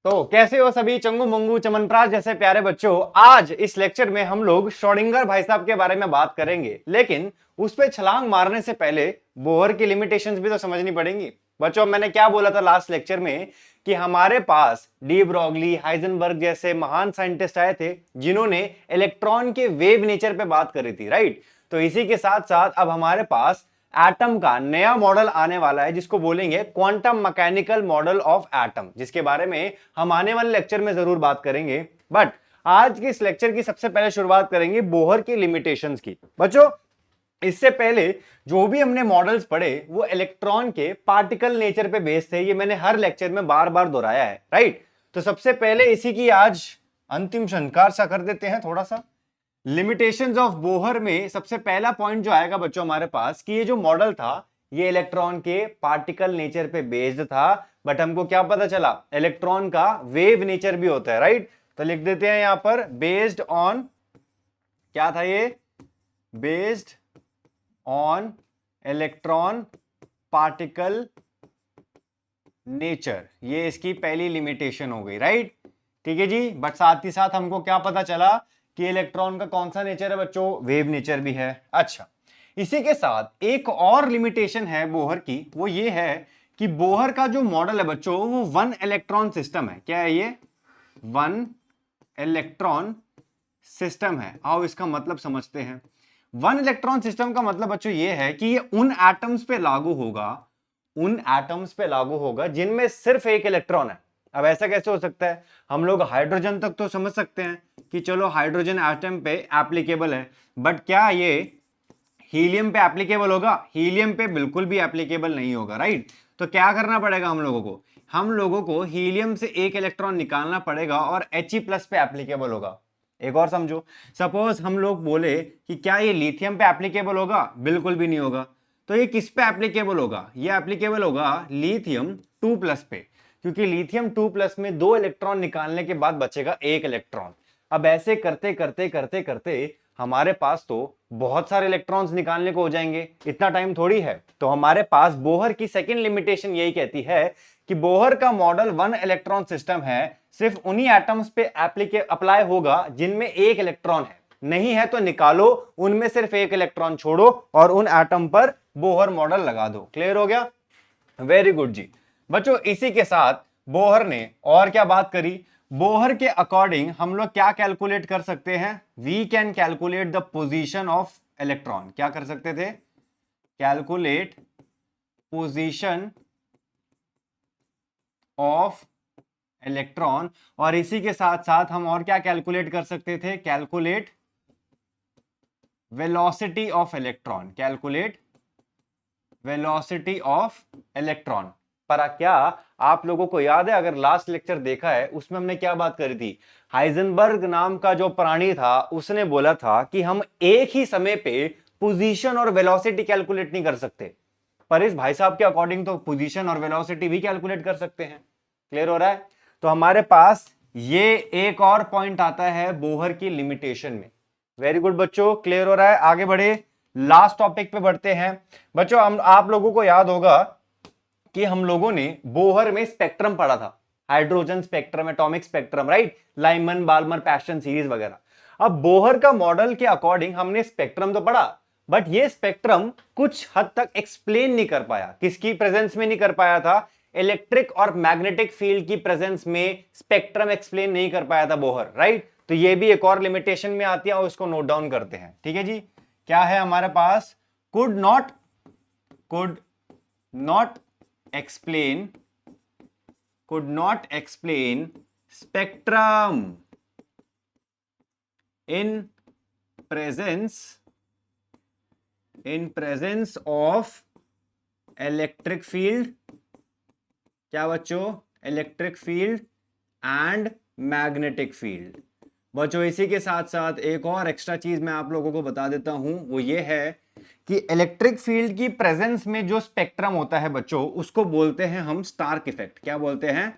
तो कैसे हो सभी चंगू मंगू चमनप्राश जैसे प्यारे बच्चों। आज इस लेक्चर में हम लोग श्रोडिंगर भाई साहब के बारे में बात करेंगे, लेकिन उस पे छलांग मारने से पहले बोहर की लिमिटेशंस भी तो समझनी पड़ेंगी। बच्चों, मैंने क्या बोला था लास्ट लेक्चर में कि हमारे पास डी ब्रॉगली, हाइजेनबर्ग जैसे महान साइंटिस्ट आए थे जिन्होंने इलेक्ट्रॉन के वेव नेचर पे बात करी थी, राइट। तो इसी के साथ साथ अब हमारे पास एटम का नया मॉडल आने वाला है जिसको बोलेंगे quantum mechanical model of atom, जिसके बारे में हम आने वाले लेक्चर में जरूर बात करेंगे। बट आज के इस लेक्चर की सबसे पहले शुरुआत करेंगे बोहर की लिमिटेशंस की। बच्चों, इससे पहले जो भी हमने मॉडल्स पढ़े वो इलेक्ट्रॉन के पार्टिकल नेचर पे बेस्ड थे। ये मैंने हर लेक्चर में बार बार दोहराया है, राइट। तो सबसे पहले इसी की आज अंतिम संस्कार सा कर देते हैं थोड़ा सा। लिमिटेशंस ऑफ बोहर में सबसे पहला पॉइंट जो आएगा बच्चों हमारे पास कि ये जो मॉडल था ये इलेक्ट्रॉन के पार्टिकल नेचर पे बेस्ड था। बट हमको क्या पता चला, इलेक्ट्रॉन का वेव नेचर भी होता है, राइट। तो लिख देते हैं यहां पर बेस्ड ऑन, क्या था ये, based on electron particle nature. ये इसकी पहली लिमिटेशन हो गई, राइट। ठीक है जी। बट साथ ही साथ हमको क्या पता चला कि इलेक्ट्रॉन का कौन सा नेचर है बच्चों, वेव नेचर भी है। अच्छा, इसी के साथ एक और लिमिटेशन है बोहर की, वो ये है कि बोहर का जो मॉडल है बच्चों वो वन इलेक्ट्रॉन सिस्टम है। क्या है ये, वन इलेक्ट्रॉन सिस्टम है। आओ इसका मतलब समझते हैं। वन इलेक्ट्रॉन सिस्टम का मतलब बच्चों ये है कि ये उन एटम्स पे लागू होगा, उन एटम्स पे लागू होगा जिनमें सिर्फ एक इलेक्ट्रॉन है। अब ऐसा कैसे हो सकता है, हम लोग हाइड्रोजन तक तो समझ सकते हैं कि चलो हाइड्रोजन एटम पे एप्लीकेबल है, बट क्या ये हीलियम पे एप्लीकेबल होगा? हीलियम पे बिल्कुल भी एप्लीकेबल नहीं होगा, राइट। तो क्या करना पड़ेगा हम लोगों को, हम लोगों को हीलियम से एक इलेक्ट्रॉन निकालना पड़ेगा और He+ पे एप्लीकेबल होगा। एक और समझो, सपोज हम लोग बोले कि क्या ये लिथियम पे एप्लीकेबल होगा? बिल्कुल भी नहीं होगा। तो ये किस पे एप्लीकेबल होगा? ये एप्लीकेबल होगा लिथियम 2+ पे, क्योंकि लिथियम 2+ में 2 इलेक्ट्रॉन निकालने के बाद बचेगा एक इलेक्ट्रॉन। अब ऐसे करते करते करते करते हमारे पास तो बहुत सारे इलेक्ट्रॉन्स निकालने को हो जाएंगे, इतना टाइम थोड़ी है। तो हमारे पास बोहर की सेकंड लिमिटेशन यही कहती है कि बोहर का मॉडल वन इलेक्ट्रॉन सिस्टम है, सिर्फ उन्हीं एटम्स पे अप्लाई होगा जिनमें एक इलेक्ट्रॉन है, नहीं है तो निकालो, उनमें सिर्फ एक इलेक्ट्रॉन छोड़ो और उन एटम पर बोहर मॉडल लगा दो। क्लियर हो गया? वेरी गुड जी। बच्चों, इसी के साथ बोहर ने और क्या बात करी, बोहर के अकॉर्डिंग हम लोग क्या कैलकुलेट कर सकते हैं, we can calculate the position of electron. क्या कर सकते थे? Calculate position of electron. और इसी के साथ साथ हम और क्या कैलकुलेट कर सकते थे, calculate velocity of electron. Calculate velocity of electron. पर क्या आप लोगों को याद है, अगर लास्ट लेक्चर देखा है उसमें हमने क्या बात करी थी, हाइजेनबर्ग नाम का जो प्राणी था उसने बोला था कि हम एक ही समय पे पोजीशन और वेलोसिटी कैलकुलेट नहीं कर सकते, पर इस भाई साहब के अकॉर्डिंग तो पोजीशन और वेलोसिटी भी कैलकुलेट कर सकते हैं। क्लियर हो रहा है? तो हमारे पास ये एक और पॉइंट आता है बोहर की लिमिटेशन में। वेरी गुड बच्चों, क्लियर हो रहा है? आगे बढ़े, लास्ट टॉपिक पे बढ़ते हैं। बच्चों, हम आप लोगों को याद होगा कि हम लोगों ने बोहर में स्पेक्ट्रम पढ़ा था, hydrogen spectrum, atomic spectrum, right, Lyman Balmer Paschen series वगैरह। अब बोहर का मॉडल के अकॉर्डिंग हमने स्पेक्ट्रम तो पढ़ा, बट ये स्पेक्ट्रम कुछ हद तक एक्सप्लेन नहीं कर पाया। किसकी प्रेजेंस में नहीं कर पाया था? इलेक्ट्रिक और मैग्नेटिक फील्ड की प्रेजेंस में स्पेक्ट्रम एक्सप्लेन नहीं कर पाया था बोहर, राइट। तो ये भी एक और लिमिटेशन में आती है और उसको नोट डाउन करते हैं। ठीक है जी। क्या है हमारे पास? Could not explain could not explain spectrum in presence of electric field। क्या बच्चों? Electric field and magnetic field. बच्चों, इसी के साथ साथ एक और एक्स्ट्रा चीज मैं आप लोगों को बता देता हूं, वो ये है कि इलेक्ट्रिक फील्ड की प्रेजेंस में जो स्पेक्ट्रम होता है बच्चों उसको बोलते हैं हम स्टार्क इफेक्ट। क्या बोलते हैं?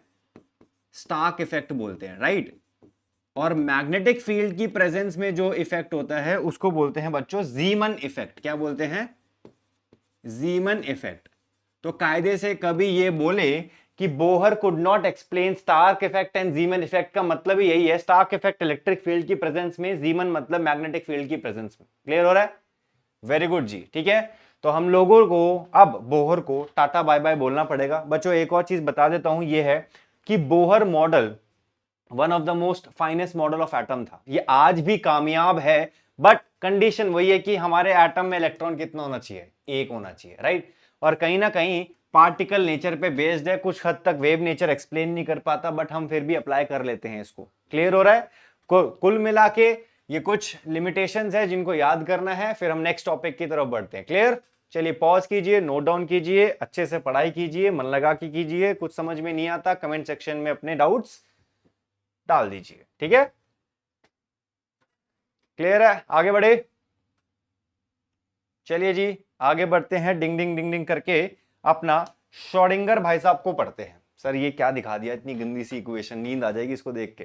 स्टार्क इफेक्ट बोलते हैं, राइट। और मैग्नेटिक फील्ड की प्रेजेंस में जो इफेक्ट होता है उसको बोलते हैं बच्चों जीमन इफेक्ट। क्या बोलते हैं? Zeeman effect. तो कायदे से कभी ये बोले कि Bohr could not explain Stark effect and Zeeman effect का मतलब ही यही है, स्टार्क इफेक्ट इलेक्ट्रिक फील्ड की प्रेजेंस में, जीमन मतलब मैग्नेटिक फील्ड की प्रेजेंस में। क्लियर हो रहा है? वेरी गुड जी। ठीक है, तो हम लोगों को अब बोहर को टाटा बाय बाय बोलना पड़ेगा। बच्चों एक और चीज बता देता हूं, ये है कि Bohr model one of the most finest model of atom था, ये आज भी कामयाब है, बट कंडीशन वही है कि हमारे एटम में इलेक्ट्रॉन कितना होना चाहिए, एक होना चाहिए, राइट। और कहीं ना कहीं पार्टिकल नेचर पे बेस्ड है, कुछ हद तक वेव नेचर एक्सप्लेन नहीं कर पाता, बट हम फिर भी अप्लाई कर लेते हैं इसको। क्लियर हो रहा है? कुल मिला के ये कुछ लिमिटेशंस है जिनको याद करना है, फिर हम नेक्स्ट टॉपिक की तरफ बढ़ते हैं। क्लियर? चलिए पॉज कीजिए, नोट डाउन कीजिए, अच्छे से पढ़ाई कीजिए, मन लगा के कीजिए, कुछ समझ में नहीं आता कमेंट सेक्शन में अपने डाउट्स डाल दीजिए। ठीक है, क्लियर है? आगे बढ़े, चलिए जी आगे बढ़ते हैं। डिंग डिंग डिंग डिंग करके अपना श्रोडिंगर भाई साहब को पढ़ते हैं। सर ये क्या दिखा दिया, इतनी गंदी सी इक्वेशन, नींद आ जाएगी इसको देख के।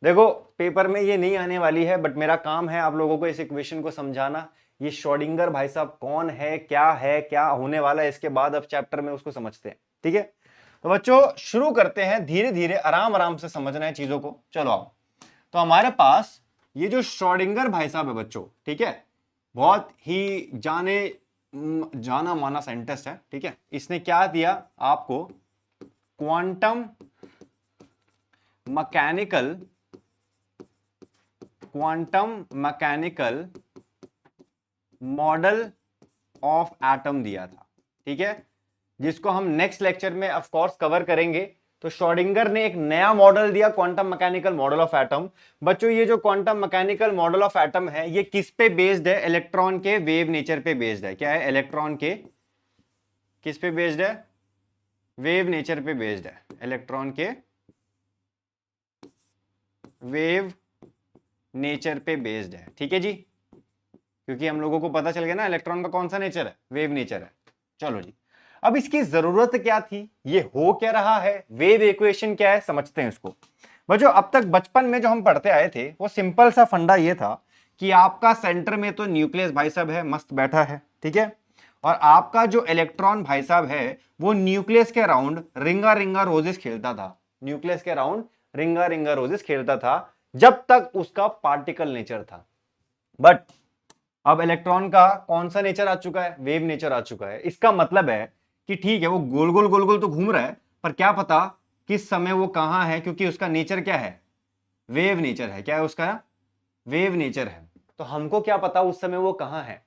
देखो पेपर में ये नहीं आने वाली है, बट मेरा काम है आप लोगों को इस इक्वेशन को समझाना। ये श्रोडिंगर भाई साहब कौन है, क्या होने वाला है इसके बाद, अब चैप्टर में उसको समझते हैं। ठीक है, तो बच्चों शुरू करते हैं, धीरे धीरे आराम आराम से समझना है चीजों को। चलो आओ, तो हमारे पास ये जो श्रोडिंगर भाई साहब है बच्चों, ठीक है, बहुत ही जाना माना साइंटिस्ट है। ठीक है, इसने क्या दिया आपको, quantum mechanical model of atom दिया था। ठीक है, जिसको हम नेक्स्ट लेक्चर में ऑफ कोर्स कवर करेंगे। तो श्रोडिंगर ने एक नया मॉडल दिया, quantum mechanical model of atom. बच्चों ये जो quantum mechanical model of atom है, ये किस पे बेस्ड है? इलेक्ट्रॉन के वेव नेचर पे बेस्ड है। क्या है? इलेक्ट्रॉन के किस पे बेस्ड है? वेव नेचर पे बेस्ड है। इलेक्ट्रॉन के वेव नेचर पे बेस्ड है। ठीक है जी, क्योंकि हम लोगों को पता चल गया ना इलेक्ट्रॉन का कौन सा नेचर है, वेव नेचर है। चलो जी, अब इसकी जरूरत क्या थी, ये हो क्या रहा है, वेव इक्वेशन क्या है, समझते हैं इसको। बच्चों अब तक बचपन में जो हम पढ़ते आए थे वो सिंपल सा फंडा ये था कि आपका सेंटर में तो न्यूक्लियस भाई साहब है, मस्त बैठा है। ठीक है, और आपका जो इलेक्ट्रॉन भाई साहब है वो न्यूक्लियस के अराउंड रिंगा रिंगा रोजेस खेलता था। न्यूक्लियस के अराउंड रिंगा रिंगा रोजेस खेलता था जब तक उसका पार्टिकल नेचर था। बट अब इलेक्ट्रॉन का कौन सा नेचर आ चुका है? वेव नेचर आ चुका है। इसका मतलब है कि ठीक है वो गोल गोल तो घूम रहा है, पर क्या पता किस समय वो कहां है, क्योंकि उसका नेचर क्या है? वेव नेचर है। क्या है उसका? वेव नेचर है। तो हमको क्या पता उस समय वो कहां है?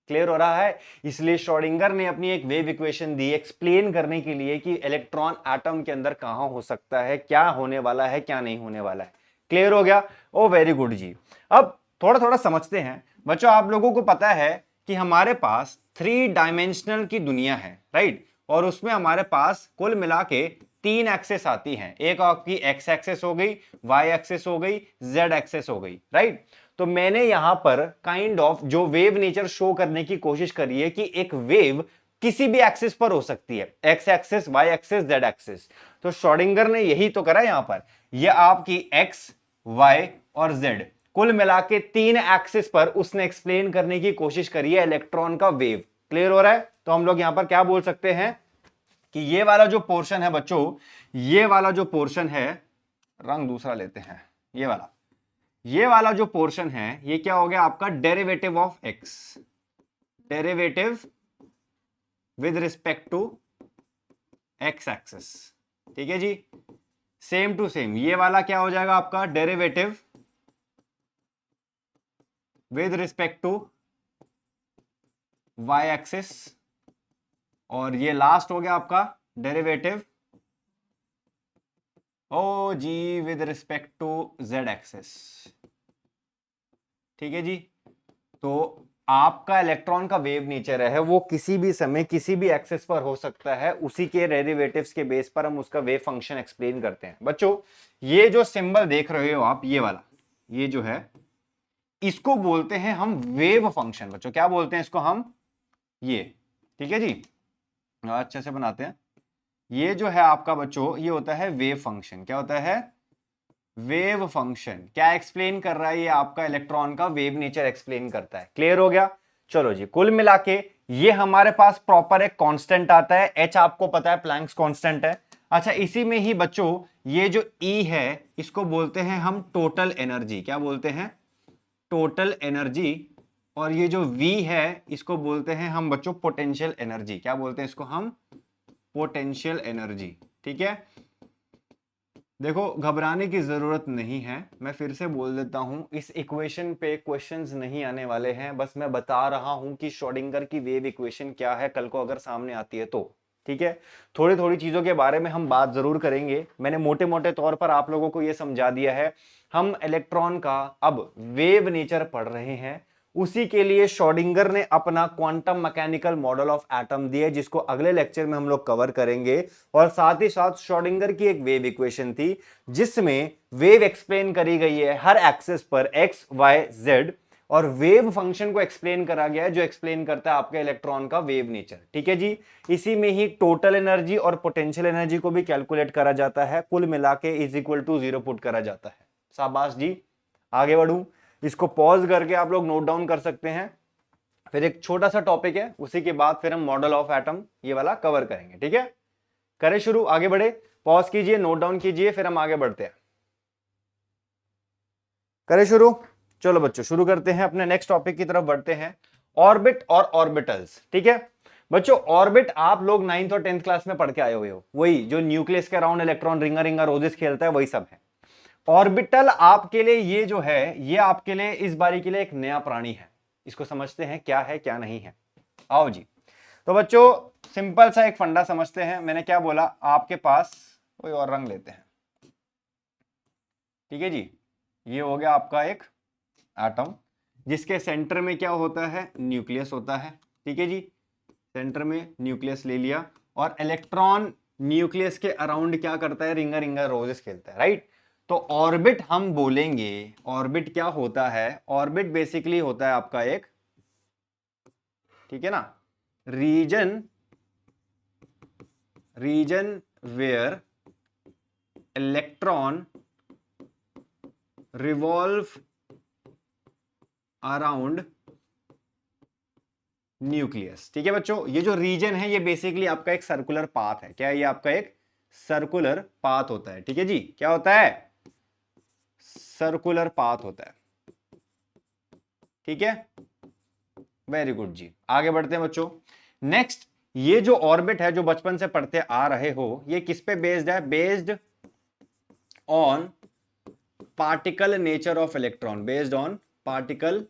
क्लियर हो रहा है? इसलिए श्रोडिंगर ने अपनी एक वेव इक्वेशन दी एक्सप्लेन करने के लिए कि इलेक्ट्रॉन एटम के अंदर कहां हो सकता है, क्या होने वाला है, क्या नहीं होने वाला है। क्लियर हो गया? ओ वेरी गुड जी। अब थोड़ा थोड़ा समझते हैं। बच्चों आप लोगों को पता है कि हमारे पास 3 डायमेंशनल की दुनिया है, राइट, और उसमें हमारे पास कुल मिला के 3 एक्सेस आती हैं। एक आपकी एक्स एक्सेस हो गई, वाई एक्सेस हो गई, जेड एक्सेस हो गई, राइट। तो मैंने यहां पर काइंड ऑफ जो वेव नेचर शो करने की कोशिश करी है कि एक वेव किसी भी एक्सिस पर हो सकती है, x axis, y axis, z axis. तो श्रोडिंगर ने यही तो करा यहां पर। यह आपकी एक्स, वाई और जेड कुल मिला के 3 एक्सिस पर उसने एक्सप्लेन करने की कोशिश करी है इलेक्ट्रॉन का वेव। क्लियर हो रहा है? तो हम लोग यहां पर क्या बोल सकते हैं कि ये वाला जो पोर्शन है बच्चों, ये वाला जो पोर्शन है, रंग दूसरा लेते हैं, ये वाला जो पोर्शन है ये क्या हो गया आपका? Derivative of x, derivative with respect to x axis. ठीक है जी, सेम टू सेम ये वाला क्या हो जाएगा आपका? Derivative with respect to y axis, और ये लास्ट हो गया आपका डेरिवेटिव ओ जी with respect to z axis. ठीक है जी, तो आपका इलेक्ट्रॉन का वेव नेचर है वो किसी भी समय किसी भी एक्सिस पर हो सकता है, उसी के डेरिवेटिव्स के बेस पर हम उसका वेव फंक्शन एक्सप्लेन करते हैं। बच्चों ये जो सिंबल देख रहे हो आप, ये वाला, ये जो है इसको बोलते हैं हम वेव फंक्शन। बच्चों क्या बोलते हैं इसको हम? ये। ठीक है जी, अच्छे से बनाते हैं। ये जो है आपका बच्चों ये होता है वेव फंक्शन। क्या होता है? Wave function. क्या एक्सप्लेन कर रहा है? ये आपका इलेक्ट्रॉन का वेव नेचर एक्सप्लेन करता है। क्लियर हो गया? चलो जी, कुल मिला के ये हमारे पास प्रॉपर एक कांस्टेंट आता है, एच आपको पता है प्लैंक्स कांस्टेंट है। अच्छा, इसी में ही बच्चों ये जो E है इसको बोलते हैं हम टोटल एनर्जी। क्या बोलते हैं? Total energy. और ये जो V है इसको बोलते हैं हम बच्चों पोटेंशियल एनर्जी। क्या बोलते हैं इसको हम? Potential energy. ठीक है, देखो घबराने की जरूरत नहीं है, मैं फिर से बोल देता हूं, इस इक्वेशन पे क्वेश्चंस नहीं आने वाले हैं, बस मैं बता रहा हूं कि श्रोडिंगर की वेव इक्वेशन क्या है, कल को अगर सामने आती है तो। ठीक है, थोड़ी थोड़ी चीजों के बारे में हम बात जरूर करेंगे। मैंने मोटे मोटे तौर पर आप लोगों को यह समझा दिया है। हम इलेक्ट्रॉन का अब वेव नेचर पढ़ रहे हैं, उसी के लिए श्रोडिंगर ने अपना quantum mechanical model of atom दिया, जिसको अगले लेक्चर में हम लोग कवर करेंगे। और साथ ही साथ श्रोडिंगर की एक वेव इक्वेशन थी जिसमें वेव एक्सप्लेन करी गई है हर एक्सिस पर एक्स वाई जेड, और वेव फंक्शन को एक्सप्लेन करा गया है जो एक्सप्लेन करता है आपके इलेक्ट्रॉन का वेव नेचर। ठीक है जी, इसी में ही टोटल एनर्जी और पोटेंशियल एनर्जी को भी कैलकुलेट करा जाता है, कुल मिला के इज इक्वल टू 0 पुट करा जाता है। शाबाश जी, आगे बढ़ूं, इसको पॉज करके आप लोग नोट डाउन कर सकते हैं। फिर एक छोटा सा टॉपिक है, उसी के बाद फिर हम मॉडल ऑफ एटम ये वाला कवर करेंगे। ठीक है, करें शुरू, आगे बढ़े, पॉज कीजिए, नोट डाउन कीजिए, फिर हम आगे बढ़ते हैं। करें शुरू, चलो बच्चों शुरू करते हैं, अपने नेक्स्ट टॉपिक की तरफ बढ़ते हैं, ऑर्बिट और ऑर्बिटल्स। ठीक है बच्चों, ऑर्बिट आप लोग 9th और 10th क्लास में पढ़ के आए हुए हो, वही जो न्यूक्लियस के अराउंड इलेक्ट्रॉन रिंगा रिंगा रोजेस खेलता है, वही सब है। ऑर्बिटल आपके लिए ये जो है, ये आपके लिए इस बारी के लिए एक नया प्राणी है, इसको समझते हैं क्या है क्या नहीं है। आओ जी, तो बच्चों सिंपल सा एक फंडा समझते हैं। मैंने क्या बोला, आपके पास कोई और रंग लेते हैं। ठीक है जी, ये हो गया आपका एक एटम, जिसके सेंटर में क्या होता है? न्यूक्लियस होता है। ठीक है जी, सेंटर में न्यूक्लियस ले लिया, और इलेक्ट्रॉन न्यूक्लियस के अराउंड क्या करता है? रिंगा रिंगा रोजेस खेलता है, राइट। तो ऑर्बिट हम बोलेंगे, ऑर्बिट क्या होता है? ऑर्बिट बेसिकली होता है आपका एक, ठीक है ना, region where electron revolve around nucleus. ठीक है बच्चों, ये जो रीजन है ये बेसिकली आपका एक सर्कुलर पाथ है। क्या है ये? आपका एक सर्कुलर पाथ होता है। ठीक है जी, क्या होता है? सर्कुलर पाथ होता है। ठीक है, वेरी गुड जी, आगे बढ़ते हैं बच्चों। नेक्स्ट, ये जो ऑर्बिट है जो बचपन से पढ़ते आ रहे हो, ये किस पे बेस्ड है? Based on particle nature of electron, based on particle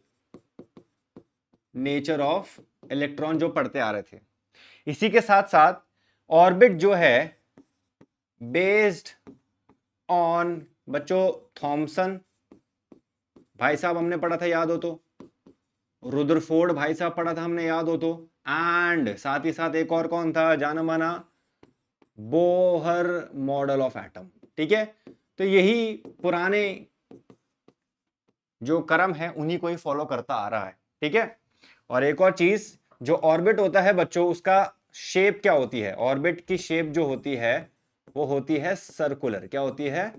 nature of electron जो पढ़ते आ रहे थे। इसी के साथ साथ ऑर्बिट जो है बेस्ड ऑन बच्चों थॉमसन भाई साहब हमने पढ़ा था, याद हो तो, रुदरफोर्ड भाई साहब पढ़ा था हमने, याद हो तो, एंड साथ ही साथ एक और कौन था जाना माना? Bohr model of atom. ठीक है, तो यही पुराने जो क्रम है उन्हीं को ही फॉलो करता आ रहा है। ठीक है, और एक और चीज, जो ऑर्बिट होता है बच्चों, उसका शेप क्या होती है? ऑर्बिट की शेप जो होती है वो होती है सर्कुलर। क्या होती है?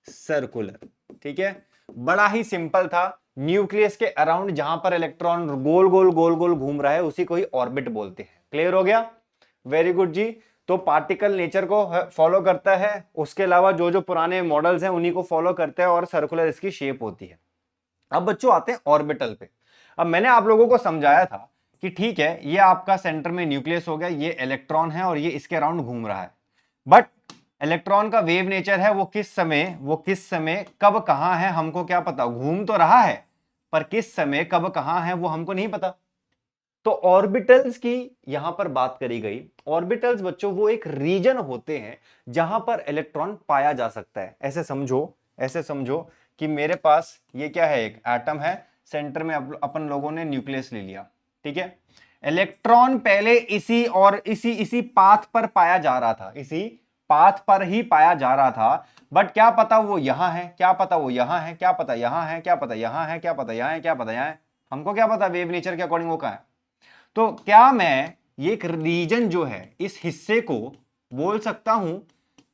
सर्कुलर। ठीक है, बड़ा ही सिंपल था, न्यूक्लियस के अराउंड जहां पर इलेक्ट्रॉन गोल गोल गोल गोल घूम रहा है उसी को ही ऑर्बिट बोलते हैं। क्लियर हो गया? वेरी गुड जी, तो पार्टिकल नेचर को फॉलो करता है, उसके अलावा जो जो पुराने मॉडल्स हैं उन्हीं को फॉलो करता है, और सर्कुलर इसकी शेप होती है। अब बच्चों आते हैं ऑर्बिटल पे। अब मैंने आप लोगों को समझाया था कि ठीक है, ये आपका सेंटर में न्यूक्लियस हो गया, ये इलेक्ट्रॉन है और ये इसके अराउंड घूम रहा है, बट इलेक्ट्रॉन का वेव नेचर है वो किस समय कब कहां है हमको क्या पता? घूम तो रहा है पर किस समय कब कहां है वो हमको नहीं पता। तो ऑर्बिटल्स की यहां पर बात करी गई। ऑर्बिटल्स बच्चों वो एक रीजन होते हैं जहां पर इलेक्ट्रॉन पाया जा सकता है। ऐसे समझो कि मेरे पास ये क्या है? एक एटम है, सेंटर में अपन लोगों ने न्यूक्लियस ले लिया। ठीक है, इलेक्ट्रॉन पहले इसी पाथ पर पाया जा रहा था, इसी पाथ पर ही पाया जा रहा था, बट क्या पता वो यहां है, क्या पता वो यहां है, क्या पता यहां है, क्या पता यहां है, क्या पता यहां है, क्या पता यहां है, हमको क्या पता वेव नेचर के अकॉर्डिंग वो कहां है। तो क्या मैं ये एक रीजन जो है इस हिस्से को बोल सकता हूं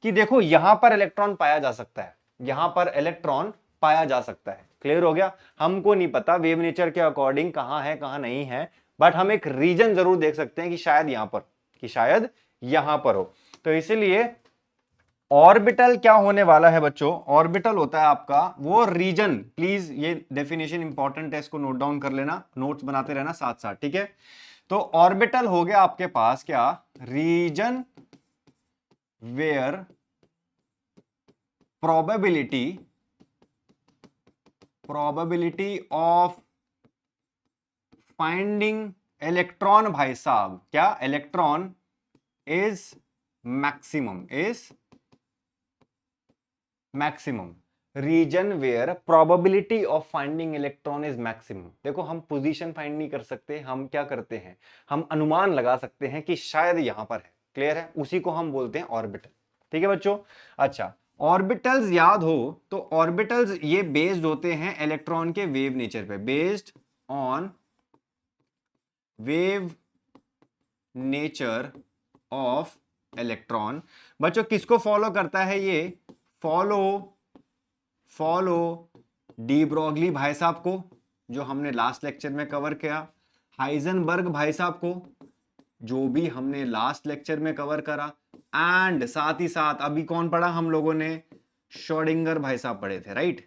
कि देखो यहां पर इलेक्ट्रॉन पाया जा सकता है, यहां पर इलेक्ट्रॉन पाया जा सकता है। क्लियर हो गया? हमको नहीं पता वेव नेचर के अकॉर्डिंग कहां है कहां नहीं है, बट हम एक रीजन जरूर देख सकते हैं कि शायद यहां पर हो। तो इसीलिए ऑर्बिटल क्या होने वाला है बच्चों, ऑर्बिटल होता है आपका वो रीजन, प्लीज ये डेफिनेशन इंपॉर्टेंट है, इसको नोट डाउन कर लेना, नोट्स बनाते रहना साथ साथ, ठीक है। तो ऑर्बिटल हो गया आपके पास क्या, region where probability of finding electron, भाई साहब क्या, electron is maximum region where probability of finding electron is maximum. देखो हम पोजीशन फाइंड नहीं कर सकते, हम क्या करते हैं, हम अनुमान लगा सकते हैं कि शायद यहां पर है, क्लियर है, उसी को हम बोलते हैं ऑर्बिटल, ठीक है बच्चों। अच्छा, ऑर्बिटल्स याद हो तो ऑर्बिटल्स ये बेस्ड होते हैं इलेक्ट्रॉन के वेव नेचर पे, based on wave nature of electron. बच्चों किसको फॉलो करता है ये, फॉलो डी ब्रॉगली भाई साहब को, जो हमने लास्ट लेक्चर में कवर किया, हाइजेनबर्ग भाई साहब को, जो भी हमने लास्ट लेक्चर में कवर करा, एंड साथ ही साथ अभी कौन पढ़ा हम लोगों ने, श्रोडिंगर भाई साहब पढ़े थे, राइट,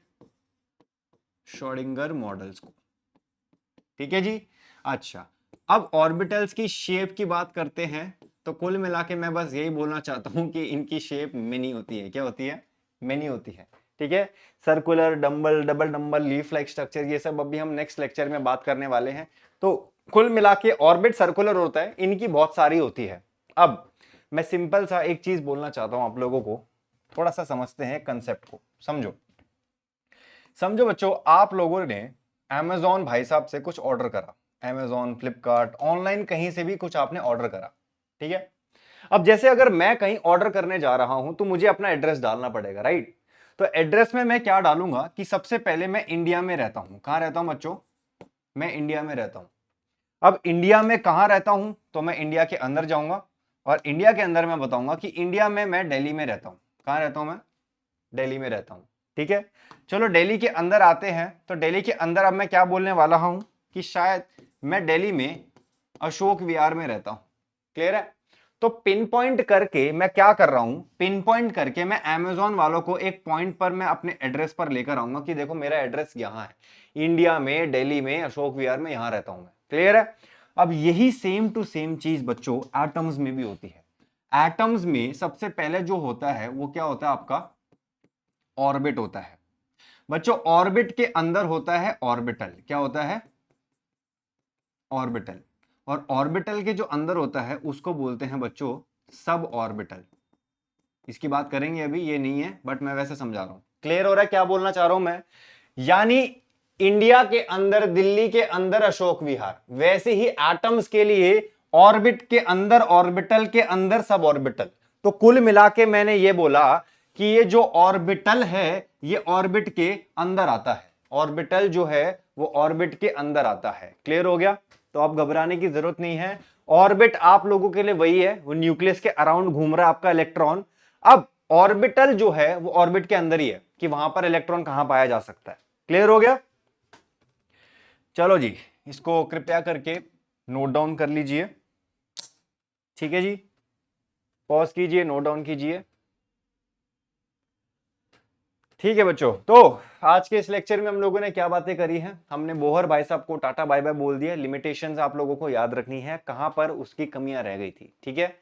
श्रोडिंगर मॉडल्स को, ठीक है जी। अच्छा, अब ऑर्बिटल्स की शेप की बात करते हैं, तो कुल मिला के मैं बस यही बोलना चाहता हूं कि इनकी शेप मिनी होती है, क्या होती है, मिनी होती है, ठीक है। Circular, dumbbell, double dumbbell, leaf like structure, ये सब अभी हम नेक्स्ट लेक्चर में बात करने वाले हैं। तो कुल मिला के ऑर्बिट सर्कुलर होता है, इनकी बहुत सारी होती है। अब मैं सिंपल सा एक चीज बोलना चाहता हूं आप लोगों को, थोड़ा सा समझते हैं कंसेप्ट को, समझो बच्चों, आप लोगों ने अमेजॉन भाई साहब से कुछ ऑर्डर करा, अमेजॉन, फ्लिपकार्ट, ऑनलाइन कहीं से भी कुछ आपने ऑर्डर करा, ठीक है। अब जैसे अगर मैं कहीं ऑर्डर करने जा रहा हूं तो मुझे अपना एड्रेस डालना पड़ेगा, राइट। तो एड्रेस में मैं क्या डालूंगा कि सबसे पहले मैं इंडिया में रहता हूं, कहां रहता हूं बच्चों, मैं इंडिया में रहता हूं। अब इंडिया में कहां रहता हूं, तो मैं इंडिया के अंदर जाऊंगा, और इंडिया के अंदर मैं बताऊंगा कि इंडिया में मैं दिल्ली में रहता हूं, कहां रहता हूं मैं, दिल्ली में रहता हूं, ठीक है। चलो दिल्ली के अंदर आते हैं, तो दिल्ली के अंदर अब मैं क्या बोलने वाला हूं कि शायद मैं दिल्ली में अशोक विहार में रहता हूं, क्लियर है। तो पिन पॉइंट करके मैं क्या कर रहा हूं, पिन पॉइंट करके मैं अमेजॉन वालों को एक पॉइंट पर मैं अपने एड्रेस पर लेकर आऊंगा कि देखो मेरा एड्रेस यहां है, इंडिया में, दिल्ली में, अशोक विहार में, यहां रहता हूं मैं, क्लियर है। अब यही सेम टू सेम चीज बच्चों एटम्स में भी होती है। एटम्स में सबसे पहले जो होता है वो क्या होता है आपका, ऑर्बिट होता है बच्चों। ऑर्बिट के अंदर होता है ऑर्बिटल, क्या होता है, ऑर्बिटल। और ऑर्बिटल के जो अंदर होता है उसको बोलते हैं बच्चों सब ऑर्बिटल। इसकी बात करेंगे अभी, ये नहीं है बट मैं वैसे समझा रहा हूं, क्लियर हो रहा है क्या बोलना चाह रहा हूं मैं। यानी इंडिया के अंदर, दिल्ली के अंदर अशोक विहार, वैसे ही एटम्स के लिए ऑर्बिट के अंदर ऑर्बिटल, के अंदर सब ऑर्बिटल। तो कुल मिला के मैंने ये बोला कि ये जो ऑर्बिटल है ये ऑर्बिट के अंदर आता है, ऑर्बिटल जो है वो ऑर्बिट के अंदर आता है, क्लियर हो गया। तो आप घबराने की जरूरत नहीं है, ऑर्बिट आप लोगों के लिए वही है, वो न्यूक्लियस के अराउंड घूम रहा है आपका इलेक्ट्रॉन। अब ऑर्बिटल जो है वो ऑर्बिट के अंदर ही है, कि वहां पर इलेक्ट्रॉन कहां पाया जा सकता है, क्लियर हो गया। चलो जी, इसको कृपया करके नोट डाउन कर लीजिए, ठीक है जी, पॉज कीजिए, नोट डाउन कीजिए, ठीक है बच्चों। तो आज के इस लेक्चर में हम लोगों ने क्या बातें करी हैं, हमने बोहर भाई साहब को टाटा बाय बाय बोल दिया, लिमिटेशंस आप लोगों को याद रखनी है, कहां पर उसकी कमियां रह गई थी, ठीक है।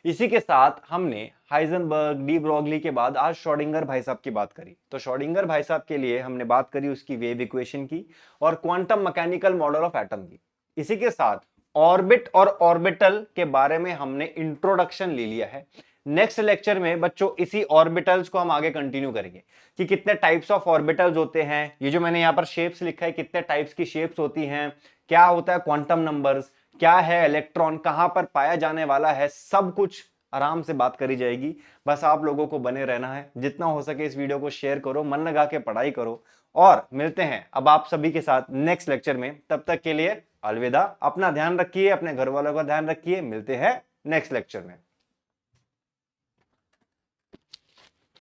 इसी के साथ हमने हाइजेनबर्ग, डी ब्रॉगली के बाद आज श्रोडिंगर भाई साहब की बात करी। तो श्रोडिंगर भाई साहब के लिए हमने बात करी उसकी वेव इक्वेशन की और quantum mechanical model of atom की। इसी के साथ ऑर्बिट और ऑर्बिटल के बारे में हमने इंट्रोडक्शन ले लिया है। नेक्स्ट लेक्चर में बच्चों इसी ऑर्बिटल्स को हम आगे कंटिन्यू करेंगे कि कितने टाइप्स ऑफ ऑर्बिटल्स होते हैं, ये जो मैंने यहां पर शेप्स लिखा है कितने टाइप्स की शेप्स होती हैं, क्या होता है क्वांटम नंबर्स, क्या है इलेक्ट्रॉन, कहां पर पाया जाने वाला है, सब कुछ आराम से बात करी जाएगी। बस आप लोगों को बने रहना है, जितना हो सके इस वीडियो को शेयर करो, मन लगा के पढ़ाई करो, और मिलते हैं अब आप सभी के साथ नेक्स्ट लेक्चर में। तब तक के लिए अलविदा, अपना ध्यान रखिए, अपने घर वालों का ध्यान रखिए, मिलते हैं नेक्स्ट लेक्चर में।